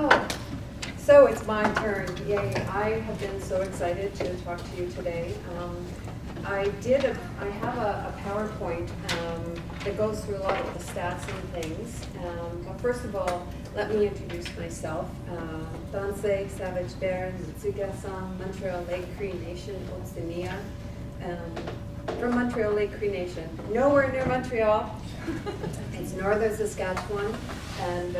Oh, so it's my turn. Yay, I have been so excited to talk to you today. I have a PowerPoint that goes through a lot of the stats and things. But first of all, let me introduce myself. Danse, Savage Bear, Nutsugasan, Montreal Lake Cree Nation, Otsiniya. From Montreal Lake Cree Nation, nowhere near Montreal. It's northern Saskatchewan, and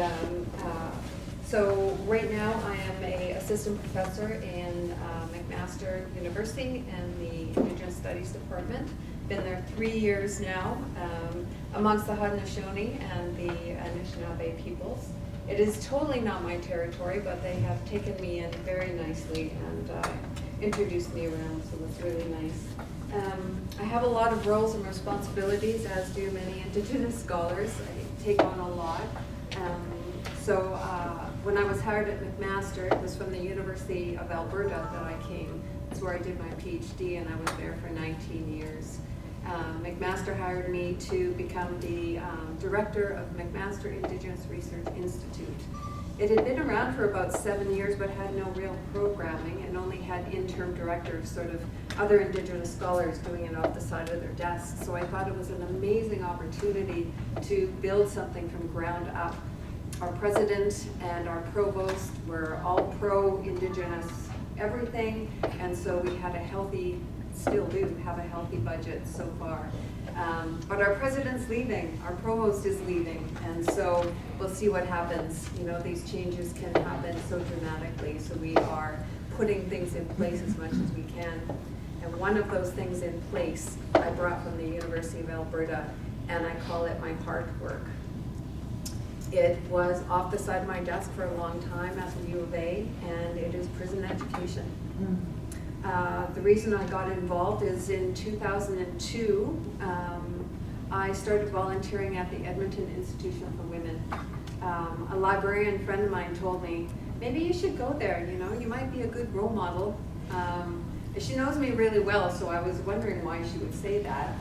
so right now I am an assistant professor in McMaster University in the Indigenous Studies Department. Been there 3 years now, amongst the Haudenosaunee and the Anishinaabe peoples. It is totally not my territory, but they have taken me in very nicely and introduced me around, so it's really nice. I have a lot of roles and responsibilities, as do many Indigenous scholars. I take on a lot. When I was hired at McMaster, it was from the University of Alberta that I came. That's where I did my PhD, and I was there for 19 years. McMaster hired me to become the director of McMaster Indigenous Research Institute. It had been around for about 7 years, but had no real programming and only had interim directors, sort of other Indigenous scholars doing it off the side of their desks. So I thought it was an amazing opportunity to build something from ground up. Our president and our provost were all pro-Indigenous everything, and so we had a healthy, still do have a healthy budget so far. But our president's leaving, our provost is leaving, and so we'll see what happens. You know, these changes can happen so dramatically, so we are putting things in place as much as we can. And one of those things in place I brought from the University of Alberta, and I call it my heart work. It was off the side of my desk for a long time at the U of A, and it is prison education. The reason I got involved is in 2002, I started volunteering at the Edmonton Institution for Women. A librarian friend of mine told me, maybe you should go there, you know, you might be a good role model. She knows me really well, so I was wondering why she would say that.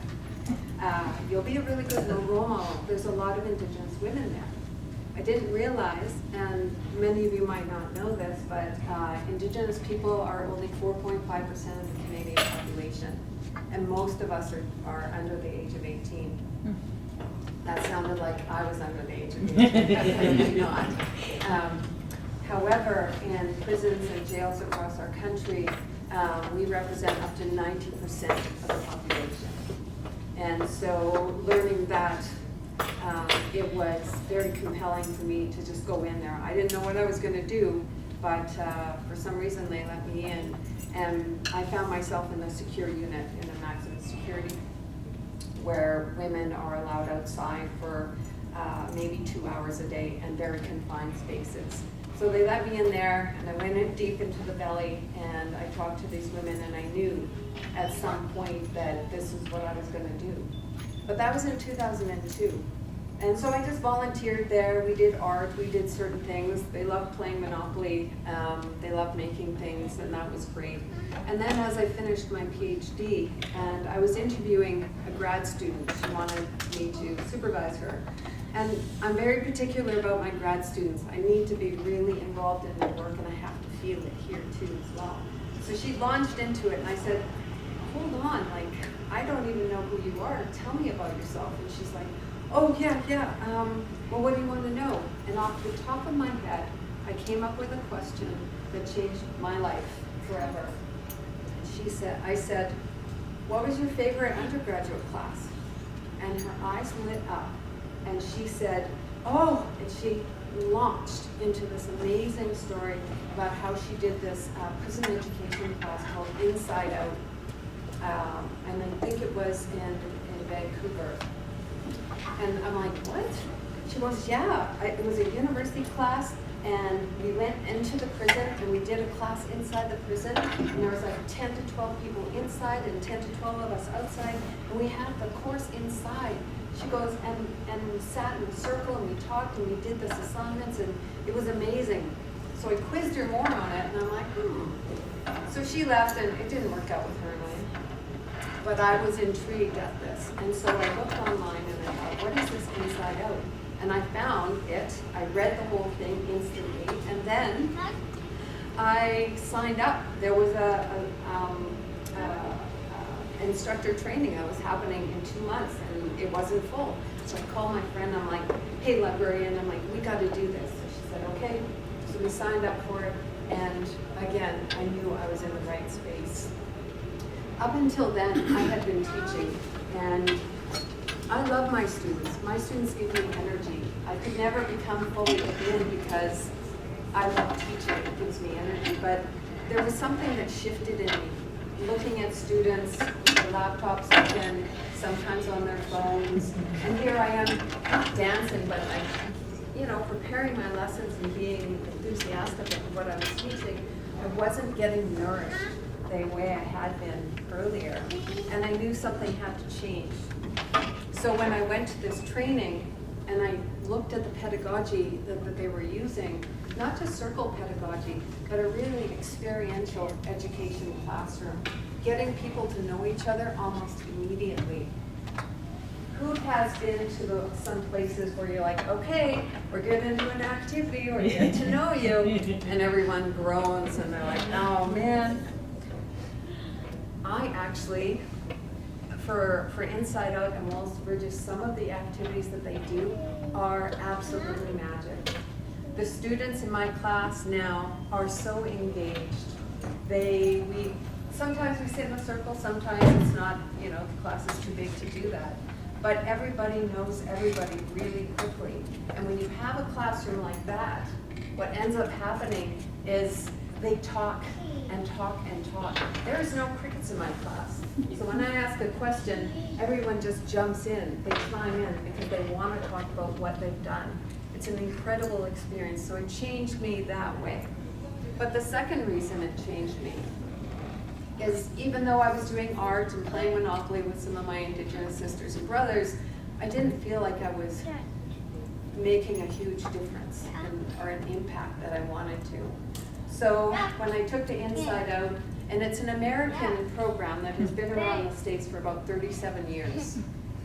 You'll be a really good role model. There's a lot of Indigenous women there. I didn't realize, and many of you might not know this, but Indigenous people are only 4.5% of the Canadian population, and most of us are under the age of 18. That sounded like I was under the age of 18. Definitely not. However, in prisons and jails across our country, we represent up to 90% of the population. And so learning that, it was very compelling for me to just go in there. I didn't know what I was going to do, but for some reason they let me in. And I found myself in the secure unit, in the maximum security, where women are allowed outside for maybe 2 hours a day and very confined spaces. So they let me in there, and I went in deep into the belly, and I talked to these women, and I knew at some point that this is what I was going to do. But that was in 2002. And so I just volunteered there. We did art, we did certain things. They loved playing Monopoly. They loved making things, and that was great. And then as I finished my PhD, and I was interviewing a grad student, she wanted me to supervise her. And I'm very particular about my grad students. I need to be really involved in their work, and I have to feel it here too as well. So she launched into it, and I said, hold on, like, I don't even know who you are. Tell me about yourself. And she's like, oh, yeah. Well, what do you want to know? And off the top of my head, I came up with a question that changed my life forever. And I said, what was your favorite undergraduate class? And her eyes lit up. And she said, oh, and she launched into this amazing story about how she did this prison education class called Inside Out. And I think it was in Vancouver. And I'm like, what? She goes, yeah, it was a university class, and we went into the prison, and we did a class inside the prison, and there was like 10 to 12 people inside, and 10 to 12 of us outside, and we had the course inside. She goes, and we sat in a circle, and we talked, and we did this assignments, and it was amazing. So I quizzed her more on it, and I'm like, So she left, and it didn't work out with her and I. But I was intrigued at this, and so I looked online, and I thought, what is this Inside Out? And I found it it. I read the whole thing instantly, and then I signed up. There was a instructor training that was happening in 2 months, and it wasn't full. So I called my friend, I'm like, hey librarian, I'm like, we got to do this. So she said, okay. So we signed up for it, and again, I knew I was in the right space. Up until then, I had been teaching, and I love my students. My students give me energy. I could never become fully admin because I love teaching, it gives me energy, but there was something that shifted in me. Looking at students with their laptops open, sometimes on their phones, and here I am, not dancing, but like, you know, preparing my lessons and being enthusiastic about what I was teaching. I wasn't getting nourished the way I had been earlier, and I knew something had to change. So when I went to this training and I looked at the pedagogy that they were using, not just circle pedagogy, but a really experiential education classroom, getting people to know each other almost immediately. Who has been to some places where you're like, okay, we're getting into an activity or get to know you, and everyone groans and they're like, oh man. I actually, for Inside Out and Walls to Bridges, some of the activities that they do are absolutely magic. The students in my class now are so engaged. Sometimes we sit in a circle, sometimes it's not, you know, the class is too big to do that. But everybody knows everybody really quickly. And when you have a classroom like that, what ends up happening is they talk and talk and talk. There is no crickets in my class. So when I ask a question, everyone just jumps in, they chime in because they want to talk about what they've done. It's an incredible experience, so it changed me that way. But the second reason it changed me is even though I was doing art and playing Monopoly with some of my Indigenous sisters and brothers, I didn't feel like I was making a huge difference or an impact that I wanted to. So when I took to Inside Out, and it's an American program that has been around the States for about 37 years,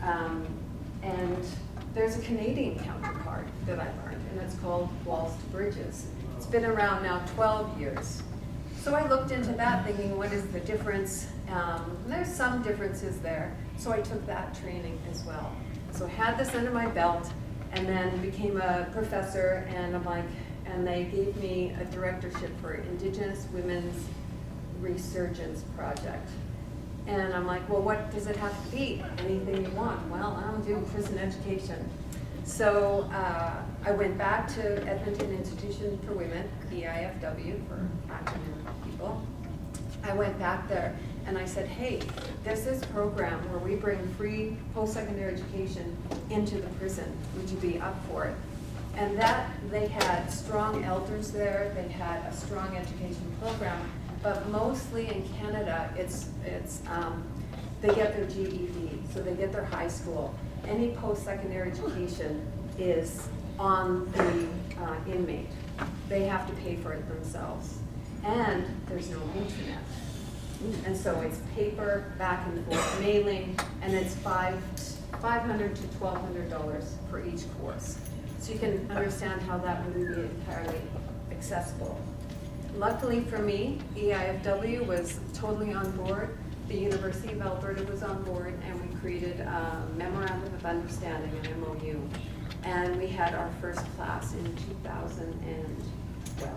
and there's a Canadian counterpart that I learned, and it's called Walls to Bridges. It's been around now 12 years. So I looked into that thinking, what is the difference? There's some differences there. So I took that training as well. So I had this under my belt and then became a professor, and they gave me a directorship for Indigenous Women's Resurgence Project. And I'm like, well, what does it have to be? Anything you want. Well, I don't do prison education. So I went back to Edmonton Institution for Women, EIFW for acronym people. I went back there and I said, hey, there's this program where we bring free post-secondary education into the prison. Would you be up for it? And that they had strong elders there, they had a strong education program, but mostly in Canada, they get their GED, so they get their high school. Any post-secondary education is on the inmate. They have to pay for it themselves. And there's no internet. And so it's paper, back and forth mailing, and it's $500 to $1,200 for each course. So you can understand how that wouldn't be entirely accessible. Luckily for me, EIFW was totally on board. The University of Alberta was on board, and we created a Memorandum of Understanding, an MOU. And we had our first class in 2012.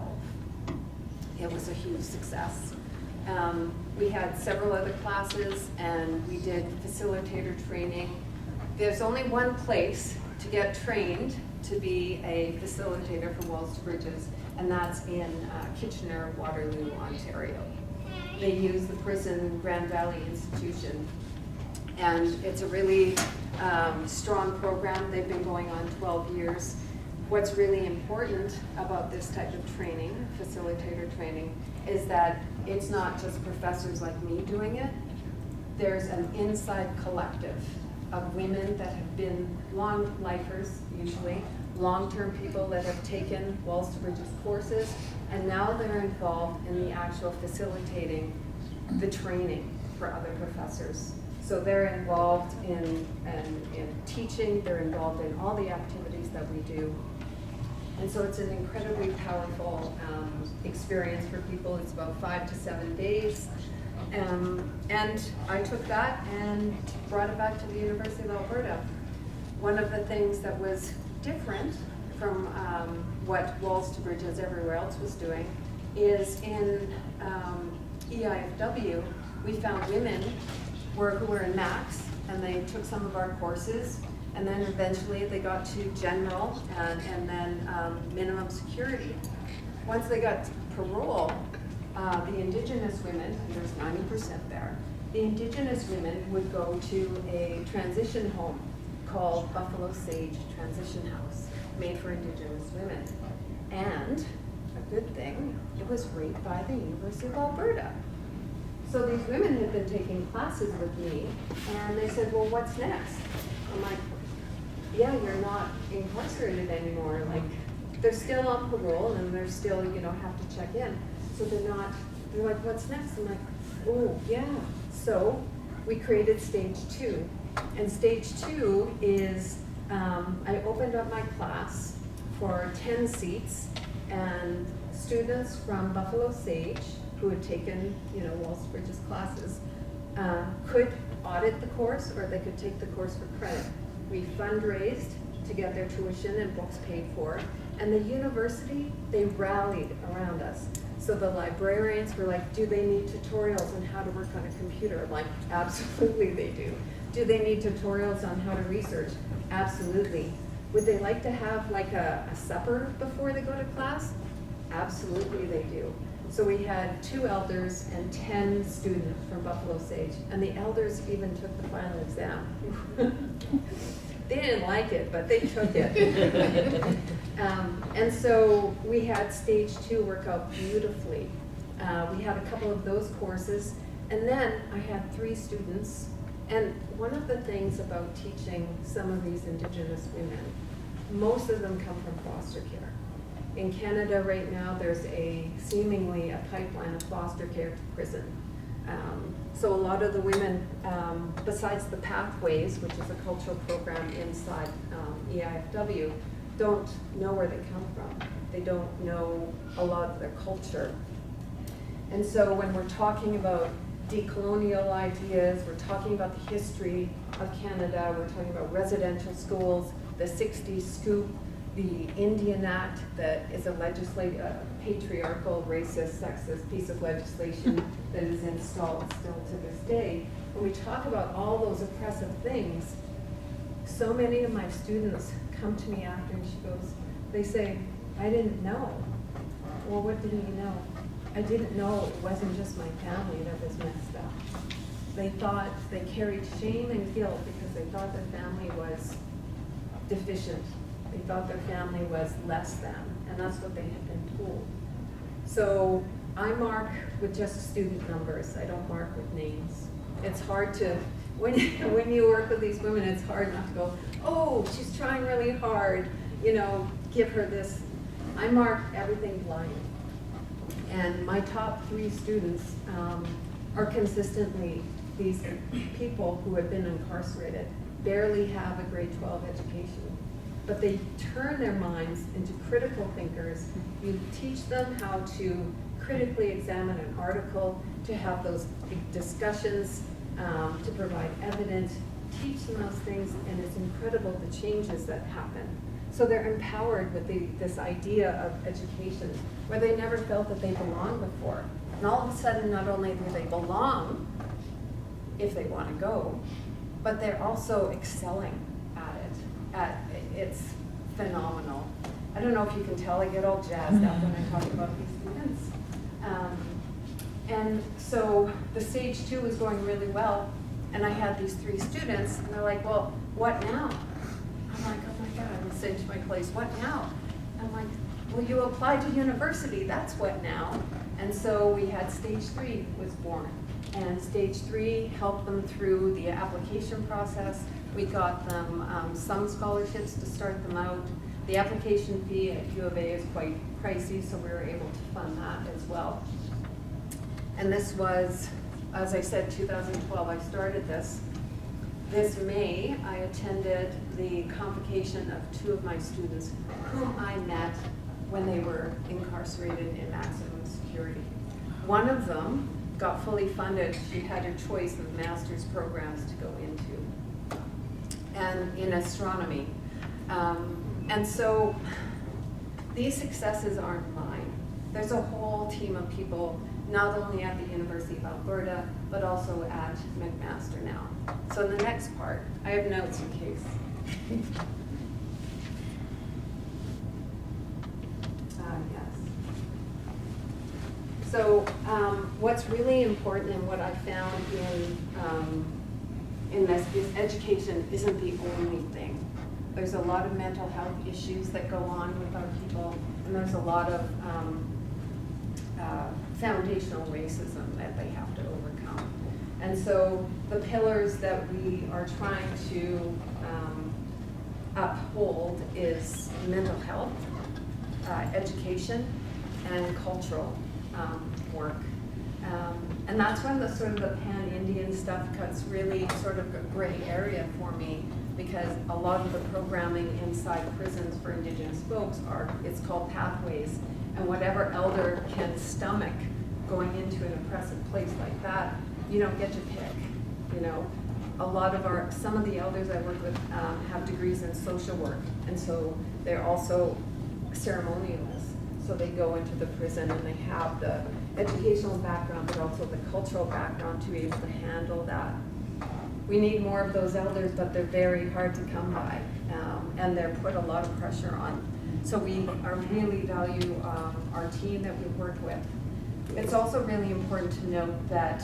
It was a huge success. We had several other classes, and we did facilitator training. There's only one place to get trained to be a facilitator for Walls to Bridges, and that's in Kitchener, Waterloo, Ontario. They use the prison Grand Valley Institution, and it's a really strong program. They've been going on 12 years. What's really important about this type of training, facilitator training, is that it's not just professors like me doing it. There's an inside collective of women that have been long lifers, usually, long-term people that have taken Walls to Bridges courses, and now they're involved in the actual facilitating the training for other professors. So they're involved in teaching, they're involved in all the activities that we do. And so it's an incredibly powerful experience for people. It's about 5 to 7 days. And I took that and brought it back to the University of Alberta. One of the things that was different from what Walls to Bridges everywhere else was doing is in EIFW, we found women who were in Max, and they took some of our courses, and then eventually they got to general and then minimum security. Once they got parole, the Indigenous women, and there's 90% there, the Indigenous women would go to a transition home called Buffalo Sage Transition House, made for Indigenous women. And a good thing, it was right by the University of Alberta. So these women had been taking classes with me, and they said, well, what's next? I'm like, yeah, you're not incarcerated anymore. Like, they're still on parole, and they're still, have to check in. So they're like, what's next? I'm like, oh, yeah. So we created stage 2. And stage 2 is, I opened up my class for 10 seats, and students from Buffalo Sage who had taken, Walls to Bridges classes, could audit the course, or they could take the course for credit. We fundraised to get their tuition and books paid for, and the university, they rallied around us. So the librarians were like, do they need tutorials on how to work on a computer? I'm like, absolutely they do. Do they need tutorials on how to research? Absolutely. Would they like to have like a supper before they go to class? Absolutely they do. So we had 2 elders and 10 students from Buffalo Sage, and the elders even took the final exam. They didn't like it, but they took it. And so we had stage 2 work out beautifully. We had a couple of those courses, and then I had 3 students. And one of the things about teaching some of these Indigenous women, most of them come from foster care. In Canada right now, there's seemingly a pipeline of foster care to prison. So a lot of the women, besides the Pathways, which is a cultural program inside EIFW, don't know where they come from. They don't know a lot of their culture. And so when we're talking about decolonial ideas, we're talking about the history of Canada, we're talking about residential schools, the 60s scoop, the Indian Act that is a patriarchal, racist, sexist piece of legislation that is installed still to this day. When we talk about all those oppressive things, so many of my students come to me after and they say, I didn't know. Well, what didn't you know? I didn't know it wasn't just my family that was messed up. They thought they carried shame and guilt because they thought their family was deficient. They thought their family was less than, and that's what they had been told. So I mark with just student numbers. I don't mark with names. It's hard to, when you work with these women, it's hard not to go, oh, she's trying really hard, give her this. I mark everything blind. And my top 3 students are consistently these people who have been incarcerated, barely have a grade 12 education, but they turn their minds into critical thinkers. You teach them how to critically examine an article, to have those big discussions, to provide evidence, teach them those things, and it's incredible the changes that happen. So they're empowered with this idea of education where they never felt that they belonged before. And all of a sudden, not only do they belong, if they want to go, but they're also excelling at it. It's phenomenal. I don't know if you can tell, I get all jazzed up when I talk about these students. And so the stage 2 was going really well, and I had these 3 students, and they're like, well, what now? I'm like, oh my God, I'm saying to my place, what now? I'm like, well, you applied to university, that's what now. And so we had stage 3 was born. And stage 3 helped them through the application process. We got them some scholarships to start them out. The application fee at U of A is quite pricey, so we were able to fund that as well. And this was, as I said, 2012, I started this. This May, I attended the convocation of 2 of my students whom I met when they were incarcerated in maximum security. One of them got fully funded. She had her choice of master's programs to go into, and in astronomy. And so these successes aren't mine. There's a whole team of people, not only at the University of Alberta, but also at McMaster now. So in the next part, I have notes in case. Yes. So what's really important and what I found in this is education isn't the only thing. There's a lot of mental health issues that go on with our people, and there's a lot of foundational racism that they have to overcome. And so the pillars that we are trying to uphold is mental health, education, and cultural work. And that's when the sort of the pan-Indian stuff cuts really sort of a gray area for me, because a lot of the programming inside prisons for Indigenous folks it's called pathways, and whatever elder can stomach going into an oppressive place like that, you don't get to pick, you know. Some of the elders I work with have degrees in social work, and so they're also ceremonialists. So they go into the prison and they have the educational background, but also the cultural background to be able to handle that. We need more of those elders, but they're very hard to come by, and they're put a lot of pressure on. So we really value our team that we work with. It's also really important to note that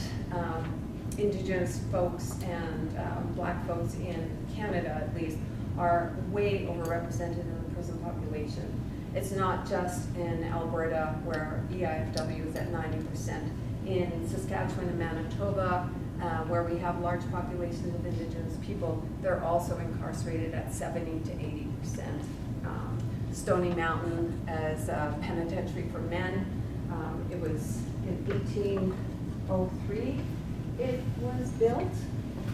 Indigenous folks and Black folks in Canada, at least, are way overrepresented in the prison population. It's not just in Alberta where EIFW is at 90%. In Saskatchewan and Manitoba, where we have large populations of Indigenous people, they're also incarcerated at 70 to 80%. Stony Mountain as a penitentiary for men. It was in 1803 it was built,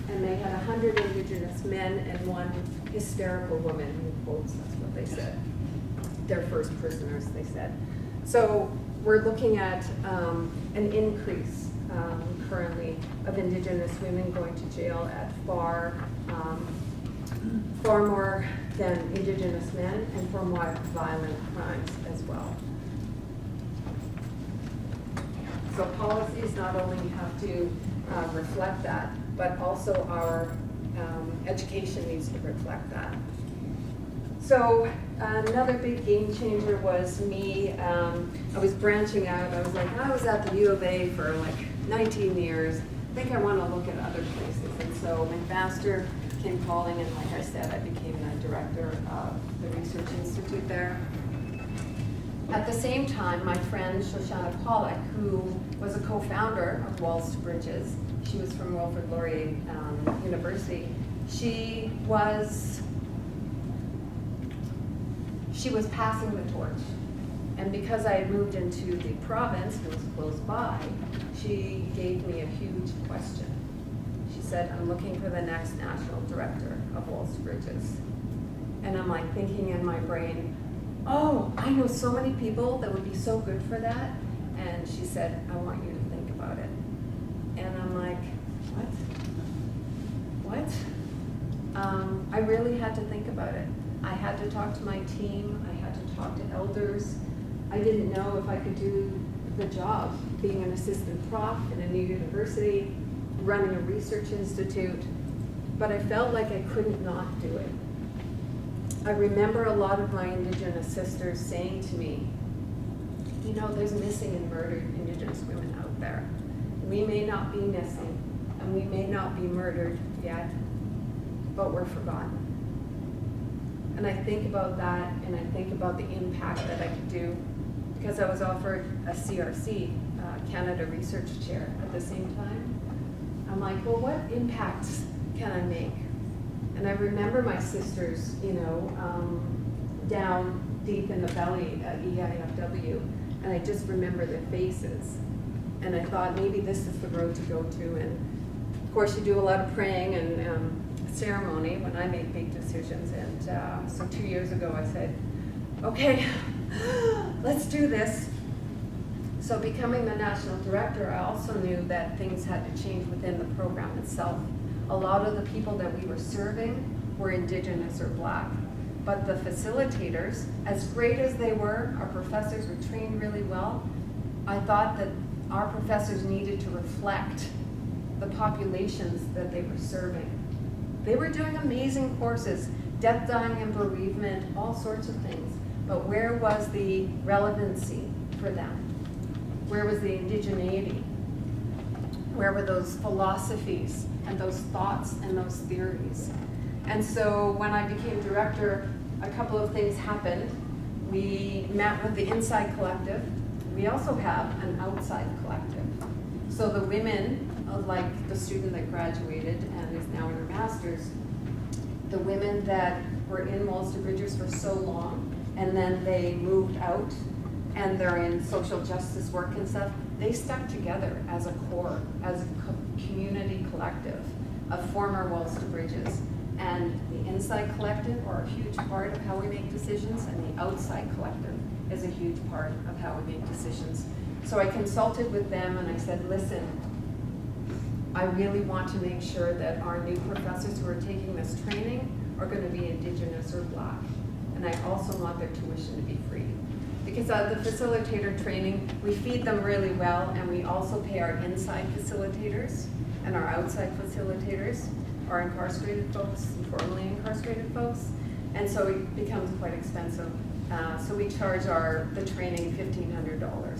and they had 100 Indigenous men and one hysterical woman, in quotes, that's what they said. Their first prisoners, they said. So we're looking at an increase currently of Indigenous women going to jail at far more than Indigenous men, and for more violent crimes as well. So policies not only have to reflect that, but also our education needs to reflect that. So another big game changer was me. I was branching out. I was like, I was at the U of A for like 19 years. I think I want to look at other places. And so McMaster came calling, and like I said, I became the director of the Research Institute there. At the same time, my friend Shoshana Pollack, who was a co-founder of Walls to Bridges, she was from Wilfrid Laurier University, she was passing the torch. And because I had moved into the province, it was close by, she gave me a huge question. She said, I'm looking for the next national director of Walls to Bridges. And I'm like thinking in my brain, oh, I know so many people that would be so good for that. And she said, I want you to think about it. And I'm like, what? I really had to think about it. I had to talk to my team. I had to talk to elders. I didn't know if I could do the job, being an assistant prof in a new university, running a research institute, but I felt like I couldn't not do it. I remember a lot of my Indigenous sisters saying to me, you know, there's missing and murdered Indigenous women out there. We may not be missing, and we may not be murdered yet, but we're forgotten. And I think about that, and I think about the impact that I could do, because I was offered a CRC, Canada Research Chair, at the same time. I'm like, well, what impacts can I make? And I remember my sisters, you know, down deep in the valley at EIFW, and I just remember their faces. And I thought maybe this is the road to go to. And of course, you do a lot of praying and ceremony when I make big decisions. And so 2 years ago, I said, okay, let's do this. So becoming the national director, I also knew that things had to change within the program itself. A lot of the people that we were serving were Indigenous or Black, but the facilitators, as great as they were, our professors were trained really well. I thought that our professors needed to reflect the populations that they were serving. They were doing amazing courses, death, dying, and bereavement, all sorts of things. But where was the relevancy for them? Where was the indigeneity? Where were those philosophies and those thoughts and those theories? And so when I became director, a couple of things happened. We met with the inside collective. We also have an outside collective. So the women, like the student that graduated and is now in her master's, the women that were in Walls to Bridges for so long, and then they moved out, and they're in social justice work and stuff, they stuck together as a core, as a community collective of former Walls to Bridges. And the inside collective are a huge part of how we make decisions, and the outside collective is a huge part of how we make decisions. So I consulted with them and I said, listen, I really want to make sure that our new professors who are taking this training are going to be Indigenous or Black. And I also want their tuition to be free. Because the facilitator training, we feed them really well, and we also pay our inside facilitators and our outside facilitators, our incarcerated folks, formerly incarcerated folks. And so it becomes quite expensive. So we charge the training $1,500.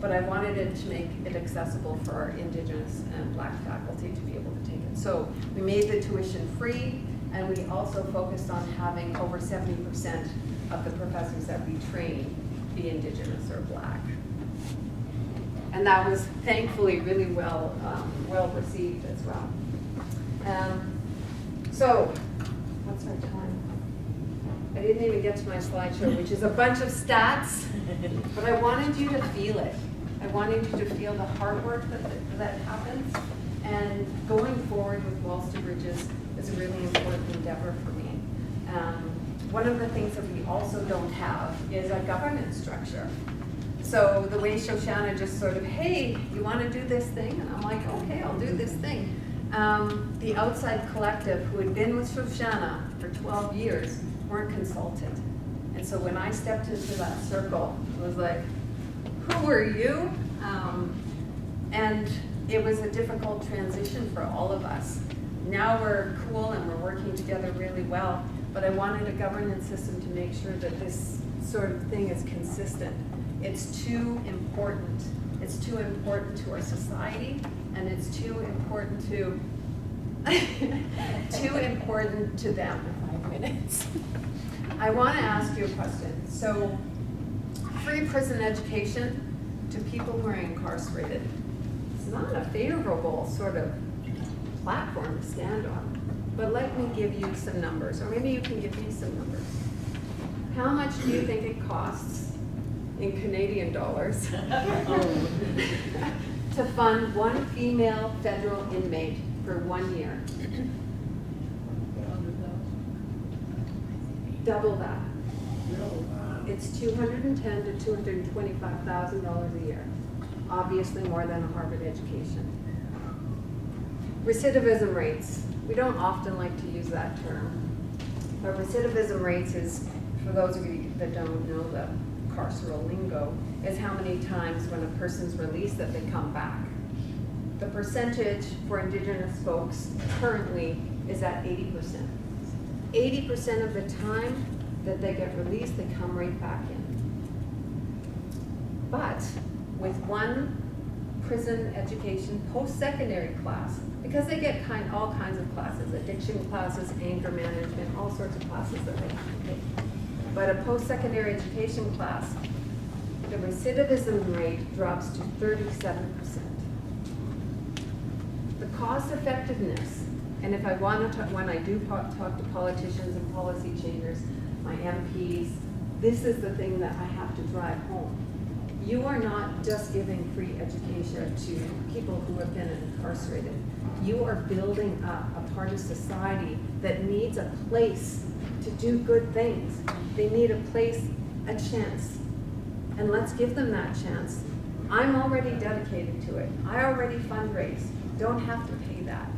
But I wanted it to make it accessible for our Indigenous and Black faculty to be able to take it. So we made the tuition free, and we also focused on having over 70% of the professors that we train be Indigenous or Black. And that was thankfully really well received as well. So, what's our time? I didn't even get to my slideshow, which is a bunch of stats, but I wanted you to feel it. I wanted you to feel the hard work that happens, and going forward with Walls to Bridges is a really important endeavor for me. One of the things that we also don't have is a governance structure. So the way Shoshana just sort of, hey, you want to do this thing? And I'm like, okay, I'll do this thing. The outside collective who had been with Shoshana for 12 years weren't consulted. And so when I stepped into that circle, it was like, who are you? And it was a difficult transition for all of us. Now we're cool and we're working together really well, but I wanted a governance system to make sure that this sort of thing is consistent. It's too important. It's too important to our society, and it's too important to them. 5 minutes. I want to ask you a question. So, free prison education to people who are incarcerated. It's not a favorable sort of platform to stand on. But let me give you some numbers, or maybe you can give me some numbers. How much do you think it costs in Canadian dollars to fund one female federal inmate for 1 year? Double that. It's $210,000 to $225,000 a year. Obviously more than a Harvard education. Recidivism rates. We don't often like to use that term. But recidivism rates is, for those of you that don't know the carceral lingo, is how many times when a person's released that they come back. The percentage for Indigenous folks currently is at 80%. 80% of the time that they get released, they come right back in. But with one prison education post-secondary class, because they get all kinds of classes, addiction classes, anger management, all sorts of classes that they have to take. But a post-secondary education class, the recidivism rate drops to 37%. The cost effectiveness, and if I want to, when I do talk to politicians and policy changers, my MPs, this is the thing that I have to drive home. You are not just giving free education to people who have been incarcerated. You are building up a part of society that needs a place to do good things. They need a place, a chance. and let's give them that chance. I'm already dedicated to it. I already fundraise, don't have to pay that.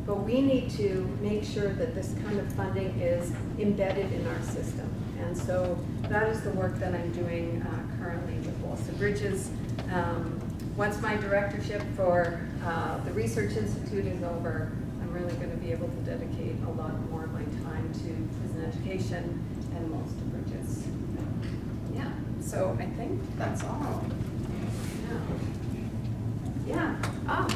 But we need to make sure that this kind of funding is embedded in our system. And so that is the work that I'm doing currently with Walsa Bridges. Once my directorship for the Research Institute is over, I'm really going to be able to dedicate a lot more of my time to prison education and Walsa Bridges. Yeah, so I think that's all. Yeah. Yeah.